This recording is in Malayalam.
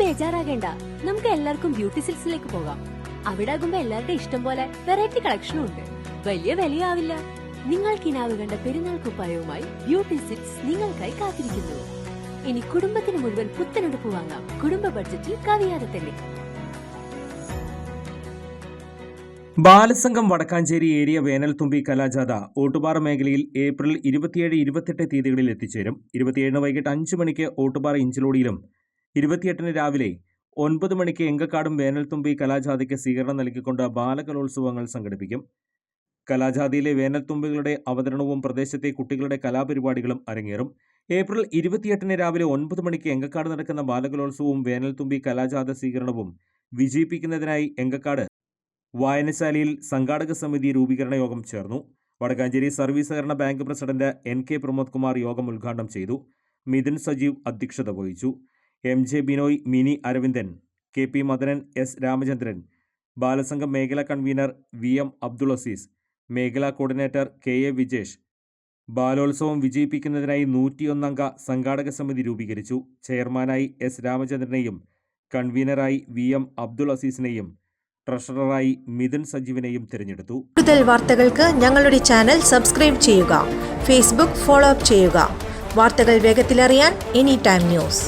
ബേജാറാകേണ്ട, നമുക്ക് എല്ലാവർക്കും ബ്യൂട്ടി സിൽക്സിലേക്ക് പോകാം. അവിടെ ആകുമ്പോ എല്ലാവരുടെ ഇഷ്ടം പോലെ വെറൈറ്റി കളക്ഷനും ഉണ്ട്. വലിയ വിലയാവില്ല. നിങ്ങൾ കിനാവ് കണ്ട പെരുന്നാൾ കുപ്പായവുമായി ബ്യൂട്ടി സിൽക്സ് നിങ്ങൾക്കായി കാത്തിരിക്കുന്നു. ഇനി കുടുംബത്തിന് മുഴുവൻ പുത്തനെടുപ്പ് വാങ്ങാം, കുടുംബ ബഡ്ജറ്റിൽ കവിയാതെ തന്നെ. ബാലസംഘം വടക്കാഞ്ചേരി ഏരിയ വേനൽത്തുമ്പി കലാജാഥ ഓട്ടുപാറ മേഖലയിൽ ഏപ്രിൽ 27, 28 തീയതികളിൽ എത്തിച്ചേരും. 27 വൈകിട്ട് 5 മണിക്ക് ഓട്ടുപാറ ഇഞ്ചലോടിയിലും 28 രാവിലെ 9 മണിക്ക് എങ്കക്കാടും വേനൽത്തുമ്പി കലാജാഥയ്ക്ക് സ്വീകരണം നൽകിക്കൊണ്ട് ബാലകലോത്സവങ്ങൾ സംഘടിപ്പിക്കും. കലാജാഥയിലെ വേനൽത്തുമ്പികളുടെ അവതരണവും പ്രദേശത്തെ കുട്ടികളുടെ കലാപരിപാടികളും അരങ്ങേറും. ഏപ്രിൽ 28 രാവിലെ 9 മണിക്ക് എങ്കക്കാട് നടക്കുന്ന ബാലകലോത്സവവും വേനൽത്തുമ്പി കലാജാഥ സ്വീകരണവും വിജയിപ്പിക്കുന്നതിനായി എങ്കക്കാട് വായനശാലയിൽ സംഘാടക സമിതി രൂപീകരണ യോഗം ചേർന്നു. വടക്കാഞ്ചേരി സർവീസ് സഹകരണ bank president NK Pramod Kumar യോഗം ഉദ്ഘാടനം ചെയ്തു. മിഥുൻ സജീവ് അധ്യക്ഷത വഹിച്ചു. MJ Binoy, mini Aravindan, KP Madanan, S Ramachandran, Balasangham മേഖലാ കൺവീനർ VM അബ്ദുൾ അസീസ്, മേഖലാ കോർഡിനേറ്റർ KA വിജേഷ്. ബാലോത്സവം വിജയിപ്പിക്കുന്നതിനായി 101 അംഗ സംഘാടക സമിതി രൂപീകരിച്ചു. ചെയർമാനായി S രാമചന്ദ്രനെയും കൺവീനറായി VM അബ്ദുൾ അസീസിനെയും ട്രഷററായി മിഥുൻ സജീവിനെയും തിരഞ്ഞെടുത്തു. കൂടുതൽ വാർത്തകൾക്ക് ഞങ്ങളുടെ ചാനൽ സബ്സ്ക്രൈബ് ചെയ്യുക. ഫേസ്ബുക്ക് ഫോളോ അപ്പ് ചെയ്യുക. വാർത്തകൾ വേഗത്തിലറിയാൻ എനി ടൈം ന്യൂസ്.